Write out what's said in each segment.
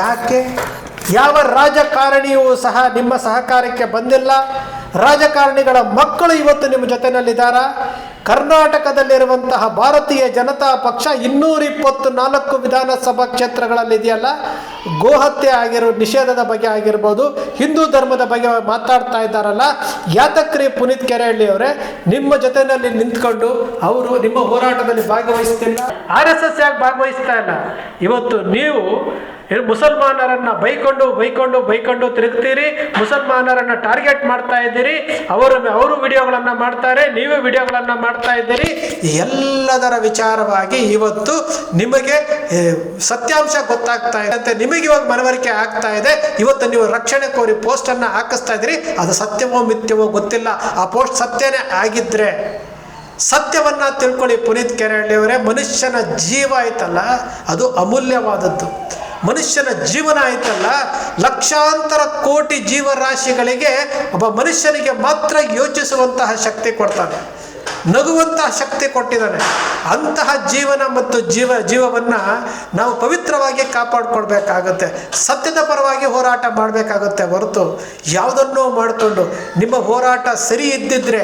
ಯಾಕೆ? ಯಾವ ರಾಜಕಾರಣಿಯೂ ಸಹ ನಿಮ್ಮ ಸಹಕಾರಕ್ಕೆ ಬಂದಿಲ್ಲ. ರಾಜಕಾರಣಿಗಳ ಮಕ್ಕಳು ಇವತ್ತು ನಿಮ್ಮ ಜೊತೆಯಲ್ಲಿದ್ದಾರಾ? ಕರ್ನಾಟಕದಲ್ಲಿರುವಂತಹ ಭಾರತೀಯ ಜನತಾ ಪಕ್ಷ 224 ವಿಧಾನಸಭಾ ಕ್ಷೇತ್ರಗಳಲ್ಲಿದೆಯಲ್ಲ, ಗೋಹತ್ಯೆ ಆಗಿರೋ ನಿಷೇಧದ ಬಗ್ಗೆ ಆಗಿರ್ಬೋದು, ಹಿಂದೂ ಧರ್ಮದ ಬಗ್ಗೆ ಮಾತಾಡ್ತಾ ಇದ್ದಾರಲ್ಲ, ಯಾತಕ್ರಿ ಪುನೀತ್ ಕೆರೆಹಳ್ಳಿ ಅವರೇ ನಿಮ್ಮ ಜೊತೆಯಲ್ಲಿ ನಿಂತ್ಕೊಂಡು ಅವರು ನಿಮ್ಮ ಹೋರಾಟದಲ್ಲಿ ಭಾಗವಹಿಸ್ತಿಲ್ಲ? RSS ಯಾಕೆ ಭಾಗವಹಿಸ್ತಾ ಇಲ್ಲ? ಇವತ್ತು ನೀವು ಮುಸಲ್ಮಾನರನ್ನು ಬೈಕೊಂಡು ತಿರುಗ್ತೀರಿ, ಮುಸಲ್ಮಾನರನ್ನು ಟಾರ್ಗೆಟ್ ಮಾಡ್ತಾ ಇದ್ದೀರಿ, ಅವರು ವಿಡಿಯೋಗಳನ್ನು ಮಾಡ್ತಾರೆ, ನೀವು ವಿಡಿಯೋಗಳನ್ನು ಮಾಡ್ತಾ ಇದ್ದೀರಿ. ಎಲ್ಲದರ ವಿಚಾರವಾಗಿ ಇವತ್ತು ನಿಮಗೆ ಸತ್ಯಾಂಶ ಗೊತ್ತಾಗ್ತಾ ಇದೆ ಅಂತ ನಿಮಗೆ ಇವಾಗ ಮನವರಿಕೆ ಆಗ್ತಾ ಇದೆ. ಇವತ್ತು ನೀವು ರಕ್ಷಣೆ ಕೋರಿ ಪೋಸ್ಟನ್ನು ಹಾಕಿಸ್ತಾ ಇದ್ದೀರಿ. ಅದು ಸತ್ಯವೋ ಮಿಥ್ಯವೋ ಗೊತ್ತಿಲ್ಲ. ಆ ಪೋಸ್ಟ್ ಸತ್ಯನೇ ಆಗಿದ್ರೆ ಸತ್ಯವನ್ನ ತಿಳ್ಕೊಳ್ಳಿ ಪುನೀತ್ ಕೆರೆಹಳ್ಳಿ ಅವರೇ. ಮನುಷ್ಯನ ಜೀವ ಆಯ್ತಲ್ಲ, ಅದು ಅಮೂಲ್ಯವಾದದ್ದು. ಮನುಷ್ಯನ ಜೀವನ ಆಯ್ತಲ್ಲ, ಲಕ್ಷಾಂತರ ಕೋಟಿ ಜೀವರಾಶಿಗಳಿಗೆ ಒಬ್ಬ ಮನುಷ್ಯನಿಗೆ ಮಾತ್ರ ಯೋಚಿಸುವಂತಹ ಶಕ್ತಿ ಕೊಡ್ತಾನೆ, ನಗುವಂತಹ ಶಕ್ತಿ ಕೊಟ್ಟಿದ್ದಾನೆ. ಅಂತಹ ಜೀವನ ಮತ್ತು ಜೀವವನ್ನು ನಾವು ಪವಿತ್ರವಾಗಿ ಕಾಪಾಡಿಕೊಳ್ಬೇಕಾಗುತ್ತೆ. ಸತ್ಯದ ಪರವಾಗಿ ಹೋರಾಟ ಮಾಡಬೇಕಾಗುತ್ತೆ ಹೊರತು ಯಾವುದನ್ನೋ ಮಾಡಿಕೊಂಡು ನಿಮ್ಮ ಹೋರಾಟ ಸರಿ ಇದ್ದಿದ್ರೆ,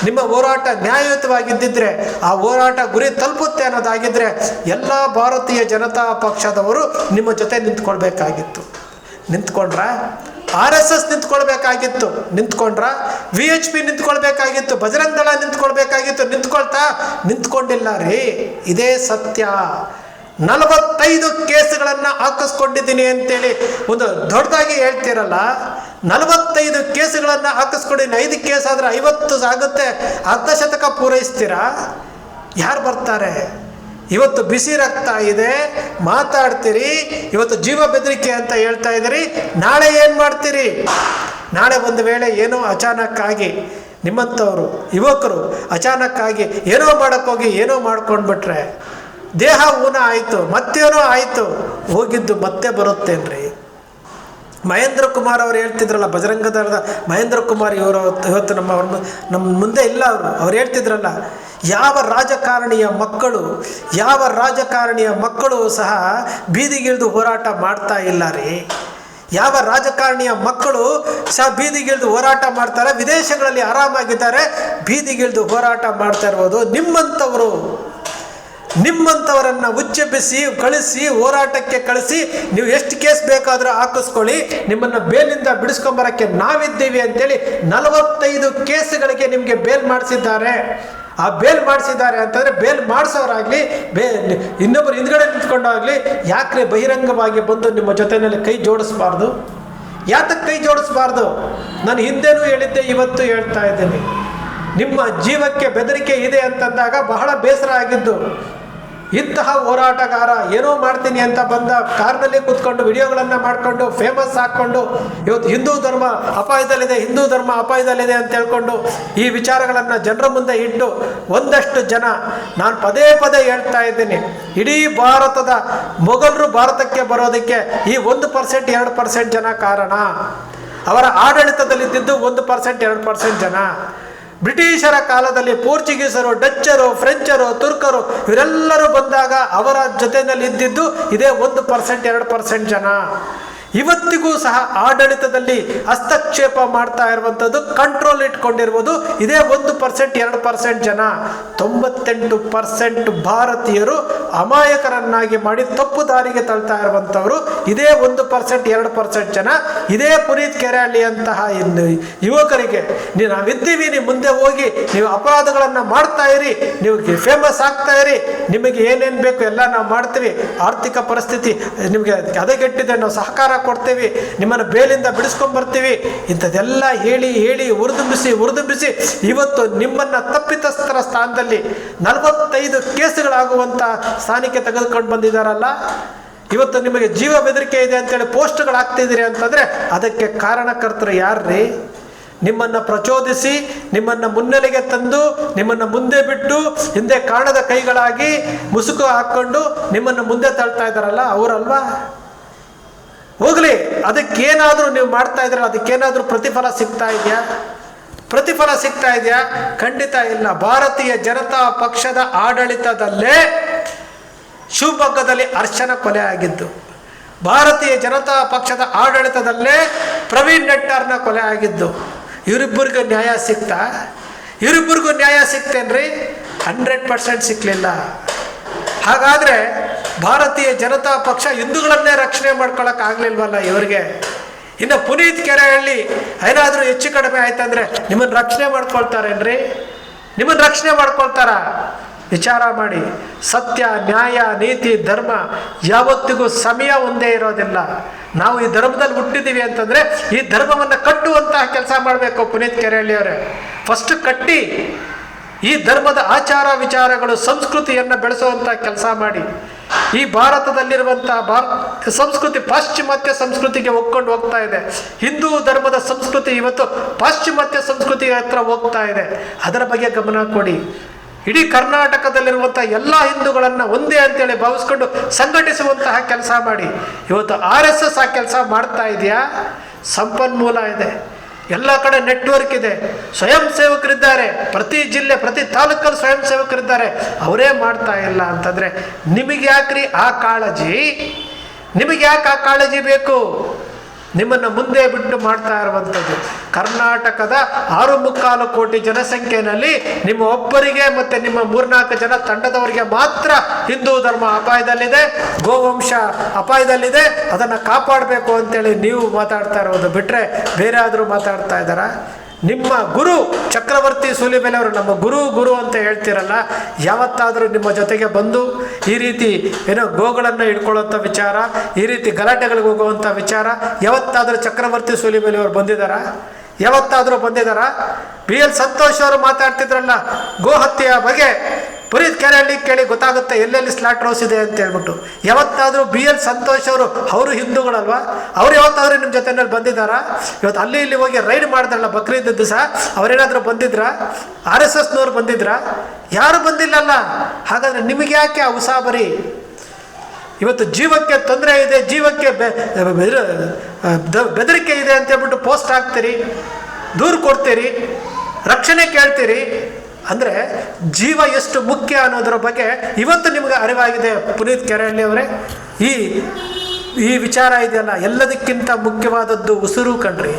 ನಿಮ್ಮ ಹೋರಾಟ ನ್ಯಾಯಯುತವಾಗಿದ್ದಿದ್ರೆ, ಆ ಹೋರಾಟ ಗುರಿ ತಲುಪುತ್ತೆ ಅನ್ನೋದಾಗಿದ್ದರೆ ಎಲ್ಲ ಭಾರತೀಯ ಜನತಾ ಪಕ್ಷದವರು ನಿಮ್ಮ ಜೊತೆ ನಿಂತ್ಕೊಳ್ಬೇಕಾಗಿತ್ತು. ನಿಂತ್ಕೊಂಡ್ರ? RSS ನಿಂತ್ಕೊಳ್ಬೇಕಾಗಿತ್ತು. ನಿಂತ್ಕೊಂಡ್ರ? VHP ನಿಂತ್ಕೊಳ್ಬೇಕಾಗಿತ್ತು. ಬಜರಂಗ ದಳ ನಿಂತ್ಕೊಳ್ಬೇಕಾಗಿತ್ತು. ನಿಂತ್ಕೊಂಡಿಲ್ಲ ರೀ. ಇದೇ ಸತ್ಯ. 45 ಕೇಸುಗಳನ್ನು ಹಾಕಿಸ್ಕೊಂಡಿದ್ದೀನಿ ಅಂತೇಳಿ ಒಂದು ದೊಡ್ಡದಾಗಿ ಹೇಳ್ತೀರಲ್ಲ, 45 ಕೇಸುಗಳನ್ನು ಹಾಕಿಸ್ಕೊಂಡು 5 ಕೇಸ್ ಆದರೆ 50 ಆಗುತ್ತೆ, ಅರ್ಧ ಶತಕ ಪೂರೈಸ್ತೀರಾ? ಯಾರು ಬರ್ತಾರೆ? ಇವತ್ತು ಬಿಸಿ ರಕ್ತ ಇದೆ, ಮಾತಾಡ್ತೀರಿ, ಇವತ್ತು ಜೀವ ಬೆದರಿಕೆ ಅಂತ ಹೇಳ್ತಾ ಇದ್ದೀರಿ. ನಾಳೆ ಏನು ಮಾಡ್ತೀರಿ? ನಾಳೆ ಒಂದು ವೇಳೆ ಏನೋ ಅಚಾನಕ್ಕಾಗಿ ನಿಮ್ಮಂಥವರು ಯುವಕರು ಅಚಾನಕ್ಕಾಗಿ ಏನೋ ಮಾಡೋಕ್ಕೋಗಿ ಏನೋ ಮಾಡ್ಕೊಂಡ್ಬಿಟ್ರೆ ದೇಹ ಊನ ಆಯಿತು, ಮತ್ತೇನೋ ಆಯಿತು, ಹೋಗಿದ್ದು ಮತ್ತೆ ಬರುತ್ತೇನ್ರಿ? ಮಹೇಂದ್ರ ಕುಮಾರ್ ಅವರು ಹೇಳ್ತಿದ್ರಲ್ಲ, ಬಜರಂಗ ದಳದ ಮಹೇಂದ್ರ ಕುಮಾರ್ ಇವರು ಇವತ್ತು ನಮ್ಮ ಮುಂದೆ ಇಲ್ಲ. ಅವ್ರು ಹೇಳ್ತಿದ್ರಲ್ಲ, ಯಾವ ರಾಜಕಾರಣಿಯ ಮಕ್ಕಳು ಸಹ ಬೀದಿಗಿಳಿದು ಹೋರಾಟ ಮಾಡ್ತಾ ಇಲ್ಲ ರೀ. ಯಾವ ರಾಜಕಾರಣಿಯ ಮಕ್ಕಳು ಸಹ ಬೀದಿಗಿಳಿದು ಹೋರಾಟ ಮಾಡ್ತಾರೆ, ವಿದೇಶಗಳಲ್ಲಿ ಆರಾಮಾಗಿದ್ದಾರೆ, ಬೀದಿಗಿಳಿದು ಹೋರಾಟ ಮಾಡ್ತಾ ಇರ್ಬೋದು ನಿಮ್ಮಂಥವರನ್ನು ಉಚ್ಚೆಬ್ಬಿಸಿ ಕಳಿಸಿ ಹೋರಾಟಕ್ಕೆ ಕಳಿಸಿ ನೀವು ಎಷ್ಟು ಕೇಸ್ ಬೇಕಾದರೂ ಹಾಕಿಸ್ಕೊಳ್ಳಿ, ನಿಮ್ಮನ್ನು ಬೇಲಿಂದ ಬಿಡಿಸ್ಕೊಂಬರೋಕ್ಕೆ ನಾವಿದ್ದೀವಿ ಅಂತೇಳಿ 45 ಕೇಸುಗಳಿಗೆ ನಿಮಗೆ ಬೇಲ್ ಮಾಡಿಸಿದ್ದಾರೆ. ಆ ಬೇಲ್ ಮಾಡಿಸಿದ್ದಾರೆ ಅಂತಂದರೆ ಬೇಲ್ ಮಾಡಿಸೋರಾಗಲಿ ಇನ್ನೊಬ್ಬರು ಹಿಂದ್ಗಡೆ ನಿಂತ್ಕೊಂಡಾಗಲಿ ಯಾಕ್ರೆ ಬಹಿರಂಗವಾಗಿ ಬಂದು ನಿಮ್ಮ ಜೊತೆಯಲ್ಲಿ ಕೈ ಜೋಡಿಸ್ಬಾರ್ದು? ಯಾತಕ್ಕೆ ಕೈ ಜೋಡಿಸ್ಬಾರ್ದು? ನಾನು ಹಿಂದೆನೂ ಹೇಳಿದ್ದೆ, ಇವತ್ತು ಹೇಳ್ತಾ ಇದ್ದೀನಿ. ನಿಮ್ಮ ಜೀವಕ್ಕೆ ಬೆದರಿಕೆ ಇದೆ ಅಂತಂದಾಗ ಬಹಳ ಬೇಸರ ಆಗಿದ್ದು. ಇಂತಹ ಹೋರಾಟಗಾರ ಏನೋ ಮಾಡ್ತೀನಿ ಅಂತ ಬಂದ ಕಾರ್ನಲ್ಲಿ ಕೂತ್ಕೊಂಡು ವಿಡಿಯೋಗಳನ್ನು ಮಾಡಿಕೊಂಡು ಫೇಮಸ್ ಹಾಕ್ಕೊಂಡು ಇವತ್ತು ಹಿಂದೂ ಧರ್ಮ ಅಪಾಯದಲ್ಲಿದೆ ಅಂತ ಹೇಳ್ಕೊಂಡು ಈ ವಿಚಾರಗಳನ್ನು ಜನರ ಮುಂದೆ ಇಟ್ಟು ಒಂದಷ್ಟು ಜನ, ನಾನು ಪದೇ ಹೇಳ್ತಾ ಇದ್ದೀನಿ, ಇಡೀ ಭಾರತದ ಮೊಘಲರು ಭಾರತಕ್ಕೆ ಬರೋದಕ್ಕೆ ಈ 1% 2% ಜನ ಕಾರಣ. ಅವರ ಆಡಳಿತದಲ್ಲಿದ್ದಿದ್ದು 1% 2% ಜನ. ಬ್ರಿಟಿಷರ ಕಾಲದಲ್ಲಿ ಪೋರ್ಚುಗೀಸರು, ಡಚ್ಚರು, ಫ್ರೆಂಚರು, ತುರ್ಕರು ಇವರೆಲ್ಲರೂ ಬಂದಾಗ ಅವರ ಜೊತೆಯಲ್ಲಿ ಇದ್ದಿದ್ದು ಇದೇ 1% 2% ಜನ. ಇವತ್ತಿಗೂ ಸಹ ಆಡಳಿತದಲ್ಲಿ ಹಸ್ತಕ್ಷೇಪ ಮಾಡ್ತಾ ಇರುವಂಥದ್ದು, ಕಂಟ್ರೋಲ್ ಇಟ್ಕೊಂಡಿರ್ಬೋದು ಇದೇ 1% 2% ಜನ. 98% ಭಾರತೀಯರು ಅಮಾಯಕರನ್ನಾಗಿ ಮಾಡಿ ತಪ್ಪು ದಾರಿಗೆ ತಳ್ತಾ ಇರುವಂಥವರು ಇದೇ 1% 2% ಜನ. ಇದೇ ಪುನೀತ್ ಕೆರೆಹಳ್ಳಿ ಅಂತಹ ಯುವಕರಿಗೆ ನಾವಿದ್ದೀವಿ, ನೀವು ಮುಂದೆ ಹೋಗಿ ನೀವು ಅಪರಾಧಗಳನ್ನು ಮಾಡ್ತಾ ಇರಿ, ನೀವು ಫೇಮಸ್ ಆಗ್ತಾ ಇರಿ, ನಿಮಗೆ ಏನೇನು ಬೇಕು ಎಲ್ಲ ನಾವು ಮಾಡ್ತೀವಿ, ಆರ್ಥಿಕ ಪರಿಸ್ಥಿತಿ ನಿಮಗೆ ಹದಗೆಟ್ಟಿದೆ, ನಾವು ಸಹಕಾರ ಕೊಡ್ತೀವಿ, ನಿಮ್ಮನ್ನು ಬೇಲಿಂದ ಬಿಡಿಸ್ಕೊಂಡ್ಬರ್ತೀವಿ, ಇಂಥದ್ದೆಲ್ಲ ಹೇಳಿ ಉರಿದುಂಬಿಸಿ ಇವತ್ತು ನಿಮ್ಮನ್ನು ತಪ್ಪಿತಸ್ಥರ ಸ್ಥಾನದಲ್ಲಿ 45 ಕೇಸುಗಳಾಗುವಂಥ ಸ್ಥಾನಕ್ಕೆ ತೆಗೆದುಕೊಂಡು ಬಂದಿದ್ದಾರಲ್ಲ. ಇವತ್ತು ನಿಮಗೆ ಜೀವ ಬೆದರಿಕೆ ಇದೆ ಅಂತೇಳಿ ಪೋಸ್ಟ್ಗಳು ಹಾಕ್ತಿದ್ದೀರಿ ಅಂತಂದರೆ ಅದಕ್ಕೆ ಕಾರಣಕರ್ತರು ಯಾರ್ರೀ? ನಿಮ್ಮನ್ನು ಪ್ರಚೋದಿಸಿ, ನಿಮ್ಮನ್ನು ಮುನ್ನೆಲೆಗೆ ತಂದು, ನಿಮ್ಮನ್ನು ಮುಂದೆ ಬಿಟ್ಟು ಹಿಂದೆ ಕಾಣದ ಕೈಗಳಾಗಿ ಮುಸುಕು ಹಾಕ್ಕೊಂಡು ನಿಮ್ಮನ್ನು ಮುಂದೆ ತಳ್ತಾ ಇದ್ದಾರಲ್ಲ, ಅವರಲ್ವಾ? ಹೋಗಲಿ, ಅದಕ್ಕೇನಾದರೂ ನೀವು ಮಾಡ್ತಾ ಇದ್ದೀರಲ್ಲ, ಅದಕ್ಕೇನಾದರೂ ಪ್ರತಿಫಲ ಸಿಗ್ತಾ ಇದೆಯಾ? ಖಂಡಿತ ಇಲ್ಲ. ಭಾರತೀಯ ಜನತಾ ಪಕ್ಷದ ಆಡಳಿತದಲ್ಲೇ ಶಿವಮೊಗ್ಗದಲ್ಲಿ ಅರ್ಚನ ಕೊಲೆ ಆಗಿದ್ದು, ಭಾರತೀಯ ಜನತಾ ಪಕ್ಷದ ಆಡಳಿತದಲ್ಲೇ ಪ್ರವೀಣ್ ನೆಟ್ಟಾರ್ನ ಕೊಲೆ ಆಗಿದ್ದು. ಇವರಿಬ್ಬರಿಗೂ ನ್ಯಾಯ ಸಿಗ್ತಾ? ಇವರಿಬ್ಬರಿಗೂ ನ್ಯಾಯ ಸಿಗ್ತೇನ್ರಿ? 100% ಸಿಕ್ಕಲಿಲ್ಲ. ಹಾಗಾದರೆ ಭಾರತೀಯ ಜನತಾ ಪಕ್ಷ ಹಿಂದೂಗಳನ್ನೇ ರಕ್ಷಣೆ ಮಾಡ್ಕೊಳಕ್ಕಾಗಲಿಲ್ವಲ್ಲ ಇವರಿಗೆ. ಇನ್ನು ಪುನೀತ್ ಕೆರೆಹಳ್ಳಿ ಏನಾದರೂ ಹೆಚ್ಚು ಕಡಿಮೆ ಆಯ್ತಂದ್ರೆ ನಿಮ್ಮನ್ನು ರಕ್ಷಣೆ ಮಾಡ್ಕೊಳ್ತಾರೇನ್ರಿ? ನಿಮ್ಮನ್ನು ರಕ್ಷಣೆ ಮಾಡ್ಕೊಳ್ತಾರ? ವಿಚಾರ ಮಾಡಿ. ಸತ್ಯ, ನ್ಯಾಯ, ನೀತಿ, ಧರ್ಮ ಯಾವತ್ತಿಗೂ ಸಮಯ ಒಂದೇ ಇರೋದಿಲ್ಲ. ನಾವು ಈ ಧರ್ಮದಲ್ಲಿ ಹುಟ್ಟಿದ್ದೀವಿ ಅಂತಂದರೆ ಈ ಧರ್ಮವನ್ನು ಕಟ್ಟುವಂತಹ ಕೆಲಸ ಮಾಡಬೇಕು. ಪುನೀತ್ ಕೆರೆಹಳ್ಳಿ ಅವರೇ, ಫಸ್ಟ್ ಕಟ್ಟಿ ಈ ಧರ್ಮದ ಆಚಾರ ವಿಚಾರಗಳು ಸಂಸ್ಕೃತಿಯನ್ನು ಬೆಳೆಸುವಂಥ ಕೆಲಸ ಮಾಡಿ. ಈ ಭಾರತದಲ್ಲಿರುವಂಥ ಸಂಸ್ಕೃತಿ ಪಾಶ್ಚಿಮಾತ್ಯ ಸಂಸ್ಕೃತಿಗೆ ಒಕ್ಕೊಂಡು ಹೋಗ್ತಾ ಇದೆ. ಹಿಂದೂ ಧರ್ಮದ ಸಂಸ್ಕೃತಿ ಇವತ್ತು ಪಾಶ್ಚಿಮಾತ್ಯ ಸಂಸ್ಕೃತಿ ಹತ್ರ ಹೋಗ್ತಾ ಇದೆ. ಅದರ ಬಗ್ಗೆ ಗಮನ ಕೊಡಿ. ಇಡೀ ಕರ್ನಾಟಕದಲ್ಲಿರುವಂಥ ಎಲ್ಲ ಹಿಂದೂಗಳನ್ನು ಒಂದೇ ಅಂತೇಳಿ ಭಾವಿಸ್ಕೊಂಡು ಸಂಘಟಿಸುವಂತಹ ಕೆಲಸ ಮಾಡಿ. ಇವತ್ತು RSS ಆ ಕೆಲಸ ಮಾಡ್ತಾ ಇದೆಯಾ? ಸಂಪನ್ಮೂಲ ಇದೆ, ಎಲ್ಲ ಕಡೆ ನೆಟ್ವರ್ಕ್ ಇದೆ, ಸ್ವಯಂ ಸೇವಕರಿದ್ದಾರೆ, ಪ್ರತಿ ಜಿಲ್ಲೆ ಪ್ರತಿ ತಾಲೂಕಲ್ಲಿ ಸ್ವಯಂ ಸೇವಕರಿದ್ದಾರೆ. ಅವರೇ ಮಾಡ್ತಾ ಇಲ್ಲ ಅಂತಂದರೆ ನಿಮಗೆ ಯಾಕ್ರಿ ಆ ಕಾಳಜಿ? ನಿಮಗೆ ಯಾಕೆ ಆ ಕಾಳಜಿ ಬೇಕು? ನಿಮ್ಮನ್ನು ಮುಂದೆ ಬಿಟ್ಟು ಮಾಡ್ತಾ ಇರುವಂಥದ್ದು. ಕರ್ನಾಟಕದ 6.25 ಕೋಟಿ ಜನಸಂಖ್ಯೆಯಲ್ಲಿ ನಿಮ್ಮ ಒಬ್ಬರಿಗೆ ಮತ್ತು ನಿಮ್ಮ 3-4 ಜನ ತಂಡದವರಿಗೆ ಮಾತ್ರ ಹಿಂದೂ ಧರ್ಮ ಅಪಾಯದಲ್ಲಿದೆ, ಗೋವಂಶ ಅಪಾಯದಲ್ಲಿದೆ, ಅದನ್ನು ಕಾಪಾಡಬೇಕು ಅಂತೇಳಿ ನೀವು ಮಾತಾಡ್ತಾ ಇರೋದು ಬಿಟ್ಟರೆ ಬೇರೆ ಆದರೂ ಮಾತಾಡ್ತಾ ಇದ್ದಾರಾ? ನಿಮ್ಮ ಗುರು ಚಕ್ರವರ್ತಿ ಸೂಲಿಬೆಲೆ ಅವರು ನಮ್ಮ ಗುರು ಅಂತ ಹೇಳ್ತಿರಲ್ಲ, ಯಾವತ್ತಾದರೂ ನಿಮ್ಮ ಜೊತೆಗೆ ಬಂದು ಈ ರೀತಿ ಏನೋ ಗೋಗಳನ್ನು ಹಿಡ್ಕೊಳ್ಳೋಂಥ ವಿಚಾರ, ಈ ರೀತಿ ಗಲಾಟೆಗಳಿಗೆ ಹೋಗುವಂಥ ವಿಚಾರ ಯಾವತ್ತಾದರೂ ಚಕ್ರವರ್ತಿ ಸೂಲಿಬೆಲೆ ಅವರು ಬಂದಿದ್ದಾರಾ? ಯಾವತ್ತಾದರೂ ಬಂದಿದ್ದಾರಾ? BL ಸಂತೋಷ್ ಅವರು ಮಾತಾಡ್ತಿದ್ರಲ್ಲ ಗೋ ಹತ್ಯೆಯ ಬಗ್ಗೆ, ಪುನೀತ್ ಕೆರೆಹಳ್ಳಿ ಕೇಳಿ ಗೊತ್ತಾಗುತ್ತೆ ಎಲ್ಲೆಲ್ಲಿ ಸ್ಲಾಟರ್ ಹೌಸ್ ಇದೆ ಅಂತ ಹೇಳ್ಬಿಟ್ಟು. ಯಾವತ್ತಾದರೂ BL ಸಂತೋಷ್ ಅವರು ಹಿಂದೂಗಳಲ್ವಾ? ಅವ್ರು ಯಾವತ್ತಾದರೂ ನಿಮ್ಮ ಜೊತೆಯಲ್ಲಿ ಬಂದಿದ್ದಾರಾ? ಇವತ್ತು ಅಲ್ಲಿ ಇಲ್ಲಿ ಹೋಗಿ ರೈಡ್ ಮಾಡಿದ್ರಲ್ಲ ಬಕ್ರೀದ್ ದಿವಸ, ಅವರೇನಾದರೂ ಬಂದಿದ್ರಾ? RSSನವ್ರು ಬಂದಿದ್ರಾ? ಯಾರು ಬಂದಿಲ್ಲಲ್ಲ. ಹಾಗಾದರೆ ನಿಮಗೆ ಯಾಕೆ ಆ ಉಸಾಬರಿ? ಇವತ್ತು ಜೀವಕ್ಕೆ ತೊಂದರೆ ಇದೆ, ಜೀವಕ್ಕೆ ಬೆದರಿಕೆ ಇದೆ ಅಂತ ಹೇಳ್ಬಿಟ್ಟು ಪೋಸ್ಟ್ ಹಾಕ್ತೀರಿ, ದೂರು ಕೊಡ್ತೀರಿ, ರಕ್ಷಣೆ ಕೇಳ್ತೀರಿ. ಅಂದರೆ ಜೀವ ಎಷ್ಟು ಮುಖ್ಯ ಅನ್ನೋದರ ಬಗ್ಗೆ ಇವತ್ತು ನಿಮಗೆ ಅರಿವಾಗಿದೆ ಪುನೀತ್ ಕೆರೆಹಳ್ಳಿ ಅವರೇ. ಈ ವಿಚಾರ ಇದೆಯಲ್ಲ, ಎಲ್ಲದಕ್ಕಿಂತ ಮುಖ್ಯವಾದದ್ದು ಉಸಿರು ಕಣ್ರಿ.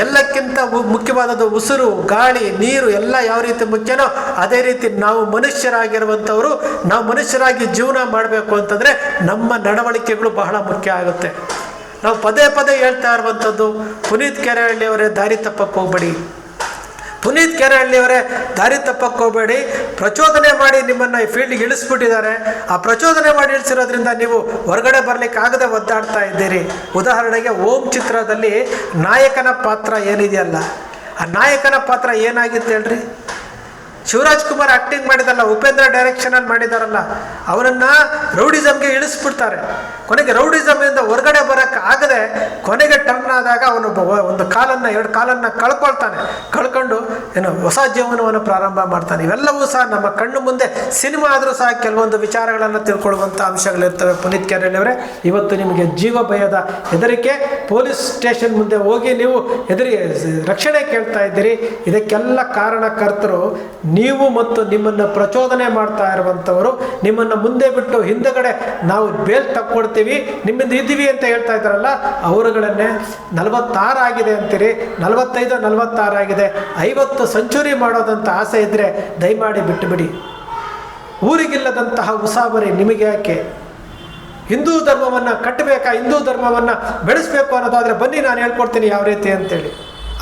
ಎಲ್ಲಕ್ಕಿಂತ ಮುಖ್ಯವಾದದ್ದು ಉಸಿರು, ಗಾಳಿ, ನೀರು ಎಲ್ಲ ಯಾವ ರೀತಿ ಮುಖ್ಯನೋ ಅದೇ ರೀತಿ ನಾವು ಮನುಷ್ಯರಾಗಿರುವಂಥವರು, ನಾವು ಮನುಷ್ಯರಾಗಿ ಜೀವನ ಮಾಡಬೇಕು ಅಂತಂದರೆ ನಮ್ಮ ನಡವಳಿಕೆಗಳು ಬಹಳ ಮುಖ್ಯ ಆಗುತ್ತೆ. ನಾವು ಪದೇ ಹೇಳ್ತಾ ಇರುವಂಥದ್ದು, ಪುನೀತ್ ಕೆರೆಹಳ್ಳಿ ಅವರೇ ದಾರಿ ತಪ್ಪಕ್ಕೆ ಹೋಗ್ಬೇಡಿ. ಪುನೀತ್ ಕೆರೆಹಳ್ಳಿ ಅವರೇ ದಾರಿ ತಪ್ಪಕ್ಕೆ ಹೋಗಬೇಡಿ. ಪ್ರಚೋದನೆ ಮಾಡಿ ನಿಮ್ಮನ್ನು ಈ ಫೀಲ್ಡ್ಗೆ ಇಳಿಸ್ಬಿಟ್ಟಿದ್ದಾರೆ. ಆ ಪ್ರಚೋದನೆ ಮಾಡಿ ಇಳಿಸಿರೋದ್ರಿಂದ ನೀವು ಹೊರಗಡೆ ಬರಲಿಕ್ಕೆ ಆಗದೆ ಒದ್ದಾಡ್ತಾ ಇದ್ದೀರಿ. ಉದಾಹರಣೆಗೆ ಓಂ ಚಿತ್ರದಲ್ಲಿ ನಾಯಕನ ಪಾತ್ರ ಏನಿದೆಯಲ್ಲ, ಆ ನಾಯಕನ ಪಾತ್ರ ಏನಾಗಿತ್ತು ಹೇಳ್ರಿ? ಶಿವರಾಜ್ ಕುಮಾರ್ ಆ್ಯಕ್ಟಿಂಗ್ ಮಾಡಿದಲ್ಲ, ಉಪೇಂದ್ರ ಡೈರೆಕ್ಷನಲ್ಲಿ ಮಾಡಿದಾರಲ್ಲ, ಅವನನ್ನು ರೌಡಿಸಮ್ಗೆ ಇಳಿಸ್ಬಿಡ್ತಾರೆ. ಕೊನೆಗೆ ರೌಡಿಸಮ್ಮಿಂದ ಹೊರಗಡೆ ಬರೋಕ್ಕೆ ಆಗದೆ ಕೊನೆಗೆ ಟರ್ನ್ ಆದಾಗ ಅವನು ಒಂದು ಕಾಲನ್ನು 2 ಕಾಲನ್ನು ಕಳ್ಕೊಂಡು ಹೊಸ ಜೀವನವನ್ನು ಪ್ರಾರಂಭ ಮಾಡ್ತಾನೆ. ಇವೆಲ್ಲವೂ ಸಹ ನಮ್ಮ ಕಣ್ಣು ಮುಂದೆ ಸಿನಿಮಾ ಆದರೂ ಸಹ ಕೆಲವೊಂದು ವಿಚಾರಗಳನ್ನು ತಿಳ್ಕೊಳ್ಳುವಂಥ ಅಂಶಗಳಿರ್ತವೆ. ಪುನೀತ್ ಕೆರೆಹಳ್ಳಿ ಅವರೇ, ಇವತ್ತು ನಿಮಗೆ ಜೀವ ಭಯದ ಹೆದರಿಕೆ, ಪೊಲೀಸ್ ಸ್ಟೇಷನ್ ಮುಂದೆ ಹೋಗಿ ನೀವು ರಕ್ಷಣೆ ಕೇಳ್ತಾ ಇದ್ದೀರಿ. ಇದಕ್ಕೆಲ್ಲ ಕಾರಣಕರ್ತರು ನೀವು ಮತ್ತು ನಿಮ್ಮನ್ನು ಪ್ರಚೋದನೆ ಮಾಡ್ತಾ ಇರುವಂಥವರು. ನಿಮ್ಮನ್ನು ಮುಂದೆ ಬಿಟ್ಟು ಹಿಂದಗಡೆ ನಾವು ಬೇಲ್ ತಕ್ಕೊಡ್ತೀವಿ, ನಿಮ್ಮಿಂದ ಇದ್ದೀವಿ ಅಂತ ಹೇಳ್ತಾ ಇದ್ದಾರಲ್ಲ, ಅವರುಗಳನ್ನೇ 46 ಆಗಿದೆ ಅಂತೀರಿ, 45, 46 ಆಗಿದೆ. 50 ಸೆಂಚುರಿ ಮಾಡೋದಂಥ ಆಸೆ ಇದ್ದರೆ ದಯಮಾಡಿ ಬಿಟ್ಟುಬಿಡಿ. ಊರಿಗಿಲ್ಲದಂತಹ ಉಸಾಬರಿ ನಿಮಗೆ ಯಾಕೆ? ಹಿಂದೂ ಧರ್ಮವನ್ನು ಕಟ್ಟಬೇಕಾ, ಹಿಂದೂ ಧರ್ಮವನ್ನು ಬೆಳೆಸಬೇಕು ಅನ್ನೋದಾದರೆ ಬನ್ನಿ ನಾನು ಹೇಳ್ಕೊಡ್ತೀನಿ ಯಾವ ರೀತಿ ಅಂತೇಳಿ.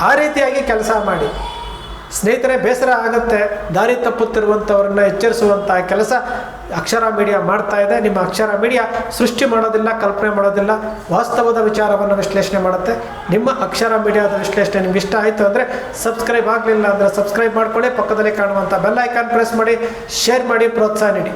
ಆ ರೀತಿಯಾಗಿ ಕೆಲಸ ಮಾಡಿ. ಸ್ನೇಹಿತರೆ, ಬೇಸರ ಆಗುತ್ತೆ. ದಾರಿ ತಪ್ಪುತ್ತಿರುವಂಥವ್ರನ್ನ ಎಚ್ಚರಿಸುವಂಥ ಕೆಲಸ ಅಕ್ಷರ ಮೀಡಿಯಾ ಮಾಡ್ತಾ ಇದೆ. ನಿಮ್ಮ ಅಕ್ಷರ ಮೀಡಿಯಾ ಸೃಷ್ಟಿ ಮಾಡೋದಿಲ್ಲ, ಕಲ್ಪನೆ ಮಾಡೋದಿಲ್ಲ, ವಾಸ್ತವದ ವಿಚಾರವನ್ನು ವಿಶ್ಲೇಷಣೆ ಮಾಡುತ್ತೆ. ನಿಮ್ಮ ಅಕ್ಷರ ಮೀಡಿಯಾದ ವಿಶ್ಲೇಷಣೆ ನಿಮ್ಗೆ ಇಷ್ಟ ಆಯಿತು ಅಂದರೆ ಸಬ್ಸ್ಕ್ರೈಬ್ ಆಗಲಿಲ್ಲ ಅಂದರೆ ಸಬ್ಸ್ಕ್ರೈಬ್ ಮಾಡ್ಕೊಳ್ಳಿ. ಪಕ್ಕದಲ್ಲಿ ಕಾಣುವಂಥ ಬೆಲ್ ಐಕಾನ್ ಪ್ರೆಸ್ ಮಾಡಿ, ಶೇರ್ ಮಾಡಿ, ಪ್ರೋತ್ಸಾಹ ನೀಡಿ.